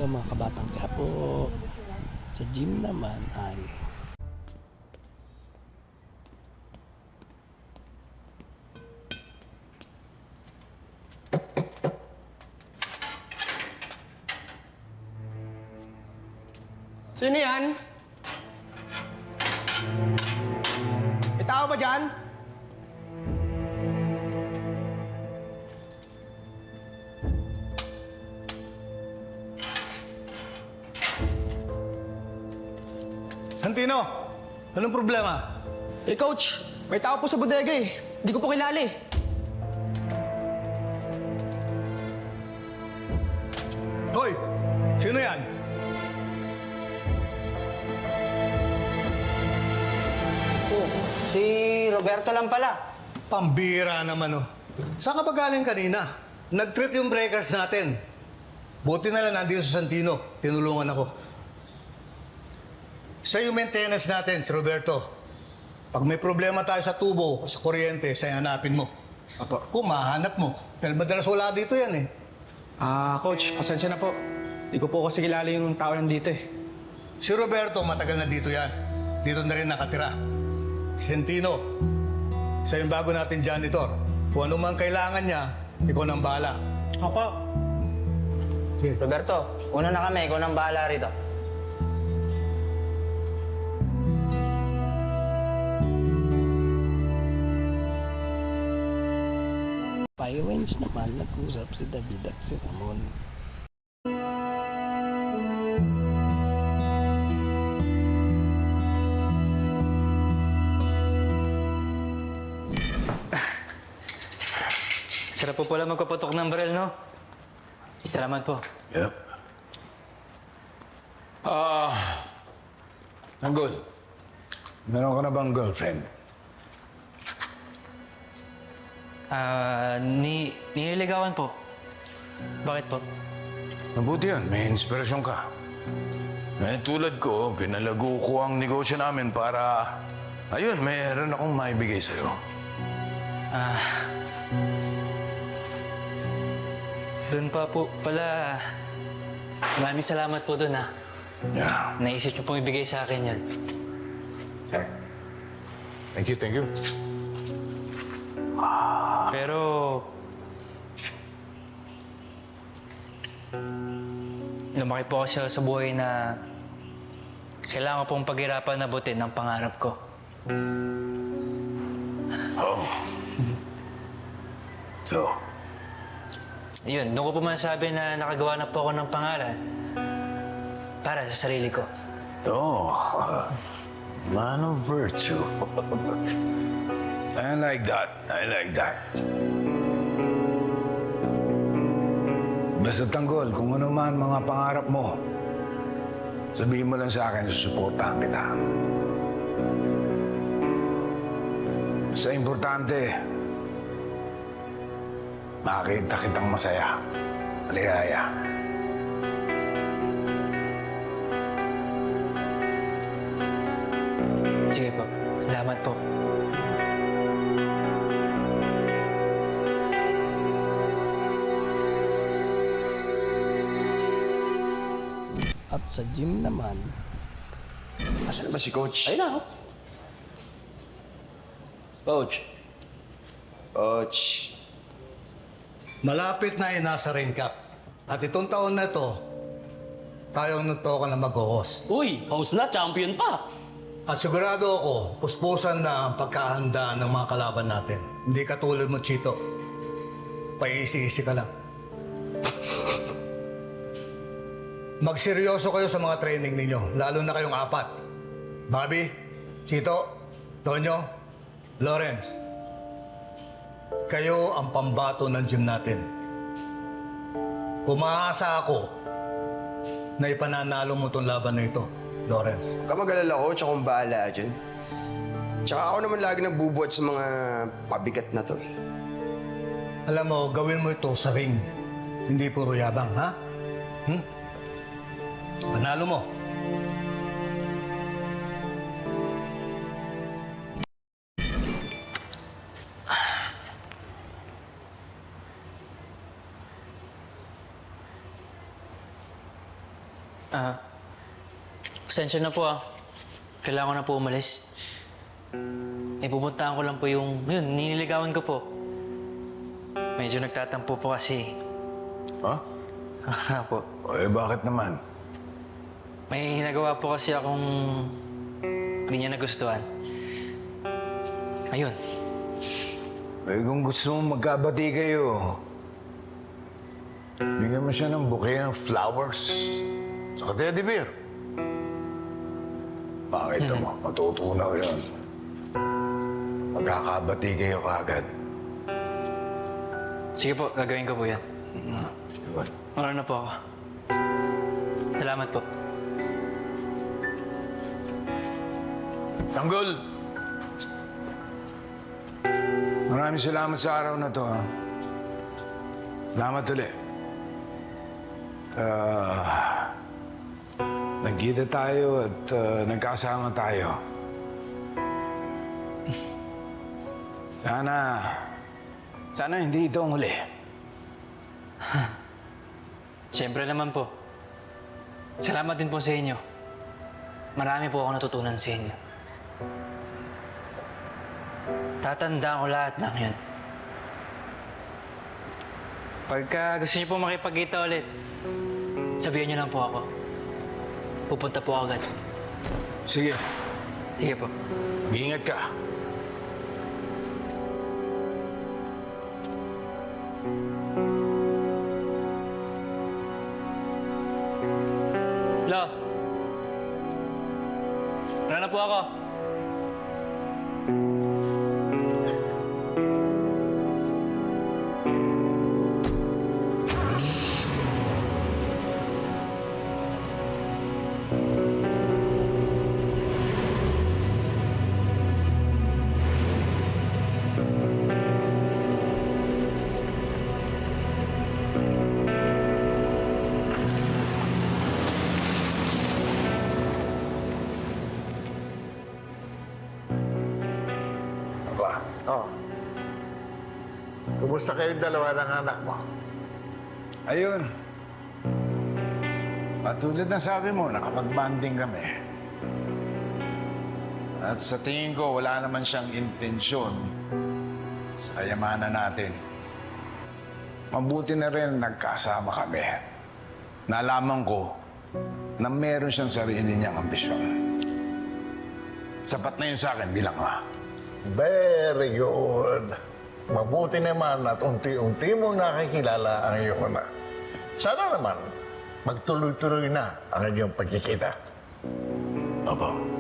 umaga mga kabatang Quiapo. Sa gym naman ay sino yan? May tao ba dyan? Santino, anong problema? Eh, Coach, may tao po sa bodega eh. Hindi ko po kilala eh. Hoy, sino yan? Oh, si Roberto lang pala. Pambira naman, oh. Saan ka ba galing kanina? Nag-trip yung breakers natin. Buti na lang nandito sa Santino. Tinulungan ako. Sa yung maintenance natin, si Roberto. Pag may problema tayo sa tubo o sa kuryente, siya hanapin mo. Apo. Kung mahanap mo. Pero madalas wala dito yan eh. Coach, pasensya na po. Hindi ko po kasi kilala yung tao nandito eh. Si Roberto, matagal na dito yan. Dito na rin nakatira. Sentino, siya yung bago natin janitor. Kung ano man kailangan niya, ikaw nang bahala. Opo. Sige. Roberto, una na kami. Ikaw nang bahala rito. Pirates naman nag-usap si David at si Ramon. Sarap po pala magpaputok ng baril, no? Salamat po. Yep. Tanggol, meron ka na bang girlfriend? Nililigawan po. Bakit po? Mabuti yan, may inspirasyon ka. Eh, tulad ko, pinalago ko ang negosyo namin para... Ayun, mayroon akong maibigay sa'yo. Doon pa po pala. Maraming salamat po doon, ha. Yeah. Naisip niyo pong ibigay sa akin yan. Thank you, thank you. Pero... lumaki po kasi ako sa buhay na kailangan ko pong paghirapan na butin ng pangarap ko. Oh. So, Yun, doon ko po masasabi na nakagawa na po ako ng pangalan para sa sarili ko. man of virtue. I like that. I like that. Basta Tanggol, kung ano man mga pangarap mo, sabihin mo lang sa akin, susuportahan kita. Sa importante, makita kitang masaya, maligaya. Sige po. Salamat po. At sa gym naman, Asan na ba si Coach? Ayun na, oh. Coach. Coach. Malapit na yung nasa ring cup. At itong taon na to, tayong nagtoka na mag-host. Uy, host na, champion pa. At sigurado ako, puspusan na ang pagkahanda ng mga kalaban natin. Hindi katulad mo, Chito. Paisi-isi ka lang. Magseryoso kayo sa mga training ninyo, lalo na kayong apat. Bobby, Chito, Tonyo, Lawrence. Kayo ang pambato ng gym natin. Umaasa ako na ipananalo mo itong laban na ito, Lawrence. Huwag ka mag-alala, Coach. Akong bahala dyan. Tsaka ako naman lagi nagbubuhat sa mga pabigat na to eh. Alam mo, gawin mo ito sa ring. Hindi puro yabang, ha? Panalo mo. Pasensya na po ah. Kailangan ko na po umalis. Pupuntahan ko lang po yung, yun, nililigawan ko po. Medyo nagtatampo po kasi. Ha? Po. Bakit naman? May ginagawa po kasi akong hindi niya nagustuhan. Ayun. Kung gusto mo magkabati kayo, bigyan mo siya ng bouquet ng flowers. Saka teddy bear. Pakita mo, matutunaw yun. Magkakabati kayo kaagad. Sige po, gagawin ko po yan. Diba? Wala na po ako. Salamat po. Tanggol! Maraming salamat sa araw na to, ha? Salamat ulit. Nagkita tayo at nagkasama tayo. Sana hindi ito ang huli. Siyempre naman po. Salamat din po sa inyo. Marami po ako natutunan sa inyo. Tatandaan ko lahat ng yun. Pagka gusto niyo po makipagkita ulit, sabihan niyo lang po ako. Pupunta po agad. Sige, Sige po. mag-ingat ka. Lo. Wala na po ako. Aba, Oh. Kumusta kayong dalawa ng anak mo? ayun. Patulad na sabi mo, nakapag-banding kami. At sa tingin ko, wala naman siyang intensyon sa kayamanan natin. Mabuti na rin nagkasama kami. Nalaman ko na meron siyang sarili niyang ambisyon. Sapat na yun sa akin bilang ama. Very good. Mabuti naman at unti-unti mong nakikilala ang iyong anak. Sana naman magtuloy-tuloy na ang inyong pagkikita. Opo.